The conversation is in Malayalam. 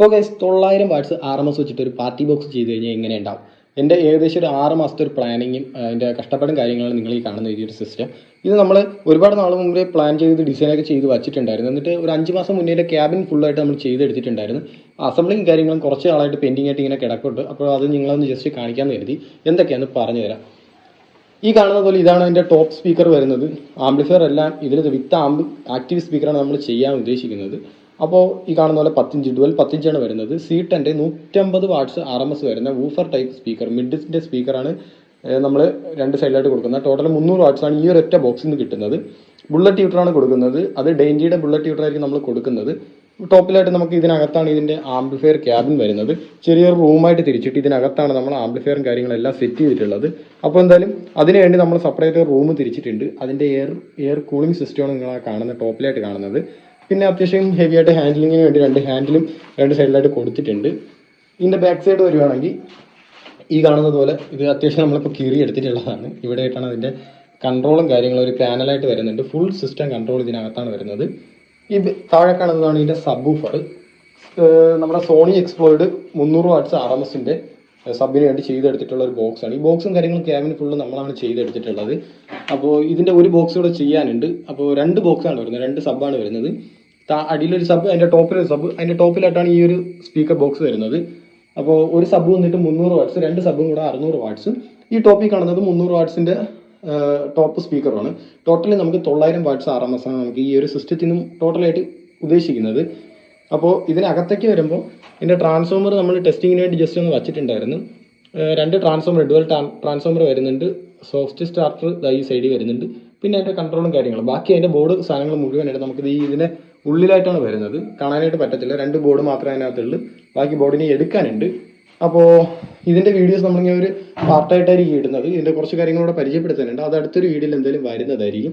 ഓക്കെ, 900 വാട്ട്സ് RMS വെച്ചിട്ട് ഒരു പാർട്ടി ബോക്സ് ചെയ്ത് കഴിഞ്ഞാൽ എങ്ങനെ ഉണ്ടാവും? എൻ്റെ ഏകദേശം ഒരു 6 മാസത്തെ ഒരു പ്ലാനിങ്ങും അതിൻ്റെ കഷ്ടപ്പാടും കാര്യങ്ങളും നിങ്ങൾ ഈ കാണുന്ന ഈ ഒരു സിസ്റ്റം. ഇത് നമ്മൾ ഒരുപാട് നാൾ മുമ്പേ പ്ലാൻ ചെയ്ത് ഡിസൈനൊക്കെ ചെയ്ത് വച്ചിട്ടുണ്ടായിരുന്നു. എന്നിട്ട് ഒരു 5 മാസം മുന്നേ ക്യാബിൻ ഫുള്ളായിട്ട് നമ്മൾ ചെയ്തെടുത്തിട്ടുണ്ടായിരുന്നു. അസംബ്ലിയും കാര്യങ്ങളും കുറച്ച് നാളായിട്ട് പെൻഡിങ് ആയിട്ട് ഇങ്ങനെ കിടക്കുന്നുണ്ട്. അപ്പോൾ അത് നിങ്ങളൊന്ന് ജസ്റ്റ് കാണിക്കാമെന്ന് കരുതി. എന്തൊക്കെയാണെന്ന് പറഞ്ഞു തരാം. ഈ കാണുന്ന പോലെ ഇതാണ് അതിൻ്റെ ടോപ്പ് സ്പീക്കർ വരുന്നത്. ആംപ്ലിഫയർ എല്ലാം ഇതിൽ വിത്ത് ആക്റ്റീവ് സ്പീക്കറാണ് നമ്മൾ ചെയ്യാൻ ഉദ്ദേശിക്കുന്നത്. അപ്പോൾ ഈ കാണുന്ന പോലെ 10 ഇഞ്ച് 10 ഇഞ്ചാണ് വരുന്നത്. C10 150 വാട്ട്സ് RMS വരുന്ന വൂഫർ ടൈപ്പ് സ്പീക്കർ, മിഡിൻ്റെ സ്പീക്കറാണ് നമ്മൾ രണ്ട് സൈഡിലായിട്ട് കൊടുക്കുന്നത്. ടോട്ടൽ 300 വാട്ട്സാണ് ഈ ഒരു ഒറ്റ ബോക്സിൽ നിന്ന് കിട്ടുന്നത്. ബുള്ളറ്റ് ട്യൂട്ടറാണ് കൊടുക്കുന്നത്. അത് ഡെയിൻജിയുടെ ബുള്ളറ്റ് ട്യൂട്ടറായിരിക്കും നമ്മൾ കൊടുക്കുന്നത്. ടോപ്പിലായിട്ട് നമുക്ക് ഇതിനകത്താണ് ഇതിൻ്റെ ആംപ്ലിഫയർ ക്യാബിൻ വരുന്നത്. ചെറിയൊരു റൂമായിട്ട് തിരിച്ചിട്ട് ഇതിനകത്താണ് നമ്മൾ ആംപ്ലിഫയറും കാര്യങ്ങളെല്ലാം സെറ്റ് ചെയ്തിട്ടുള്ളത്. അപ്പോൾ എന്തായാലും അതിനുവേണ്ടി നമ്മൾ സെപ്പറേറ്റ് റൂം തിരിച്ചിട്ടുണ്ട്. അതിൻ്റെ എയർ കൂളിംഗ് സിസ്റ്റമാണ് നിങ്ങൾ കാണുന്ന ടോപ്പിലായിട്ട് കാണുന്നത്. പിന്നെ അത്യാവശ്യം ഹെവി ആയിട്ട് ഹാൻഡിലിങ്ങിന് വേണ്ടി രണ്ട് ഹാൻഡിലും രണ്ട് സൈഡിലായിട്ട് കൊടുത്തിട്ടുണ്ട്. ഇതിൻ്റെ ബാക്ക് സൈഡ് വരുവാണെങ്കിൽ ഈ കാണുന്നത് പോലെ ഇത് അത്യാവശ്യം നമ്മളിപ്പോൾ കീറി എടുത്തിട്ടുള്ളതാണ്. ഇവിടെ ആയിട്ടാണ് അതിൻ്റെ കൺട്രോളും കാര്യങ്ങളും ഒരു പാനലായിട്ട് വരുന്നുണ്ട്. ഫുൾ സിസ്റ്റം കൺട്രോൾ ഇതിനകത്താണ് വരുന്നത്. ഈ താഴെ കാണുന്നതാണ് ഇതിൻ്റെ സബ് വൂഫർ. നമ്മുടെ സോണി എക്സ്പ്ലോയിഡ് 300 വാട്ട്സ് RMSൻ്റെ സബിന് വേണ്ടി ചെയ്തെടുത്തിട്ടുള്ള ഒരു ബോക്സാണ്. ഈ ബോക്സും കാര്യങ്ങളും ക്യാബിന് ഫുള്ള് നമ്മളാണ് ചെയ്തെടുത്തിട്ടുള്ളത്. അപ്പോൾ ഇതിൻ്റെ ഒരു ബോക്സ് കൂടെ ചെയ്യാനുണ്ട്. അപ്പോൾ 2 ബോക്സാണ് വരുന്നത്, 2 സബ്ബാണ് വരുന്നത്. അടിയിലൊരു സബ്, അതിൻ്റെ ടോപ്പിലൊരു സബ്, അതിൻ്റെ ടോപ്പിലായിട്ടാണ് ഈ ഒരു സ്പീക്കർ ബോക്സ് വരുന്നത്. അപ്പോൾ ഒരു സബ് വന്നിട്ട് 300 വാട്ട്സ്, 2 സബും കൂടെ 600 വാട്ട്സ്. ഈ ടോപ്പിൽ കാണുന്നത് 300 വാട്ട്സിൻ്റെ ടോപ്പ് സ്പീക്കറാണ്. ടോട്ടലി നമുക്ക് 900 വാട്ട്സ് RMS ആണ് നമുക്ക് ഈ ഒരു സിസ്റ്റത്തിൽ നിന്നും ടോട്ടലായിട്ട് ഉദ്ദേശിക്കുന്നത്. അപ്പോൾ ഇതിനകത്തേക്ക് വരുമ്പോൾ ഇതിൻ്റെ ട്രാൻസ്ഫോമർ നമ്മൾ ടെസ്റ്റിങ്ങിന് വേണ്ടി ജസ്റ്റ് ഒന്ന് വച്ചിട്ടുണ്ടായിരുന്നു. 2 ട്രാൻസ്ഫോമർ, ഡുവൽ ട്രാൻസ്ഫോമർ വരുന്നുണ്ട്. സോഫ്റ്റ് സ്റ്റാർട്ടർ ഈ സൈഡിൽ വരുന്നുണ്ട്. പിന്നെ അതിൻ്റെ കൺട്രോളും കാര്യങ്ങളും, ബാക്കി അതിൻ്റെ ബോർഡ് സാധനങ്ങൾ മുഴുവനായിട്ട് നമുക്കിത് ഇതിൻ്റെ ഉള്ളിലായിട്ടാണ് വരുന്നത്. കാണാനായിട്ട് പറ്റത്തില്ല, 2 ബോർഡ് മാത്രമേ അതിനകത്തുള്ളൂ. ബാക്കി ബോർഡിനെ എടുക്കാനുണ്ട്. അപ്പോൾ ഇതിൻ്റെ വീഡിയോസ് നമ്മളിങ്ങനെ ഒരു പാർട്ടായിട്ടായിരിക്കും ഇടുന്നത്. ഇതിൻ്റെ കുറച്ച് കാര്യങ്ങളൂടെ പരിചയപ്പെടുത്താനുണ്ട്. അത് അടുത്തൊരു വീഡിയോയിൽ എന്തായാലും വരുന്നതായിരിക്കും.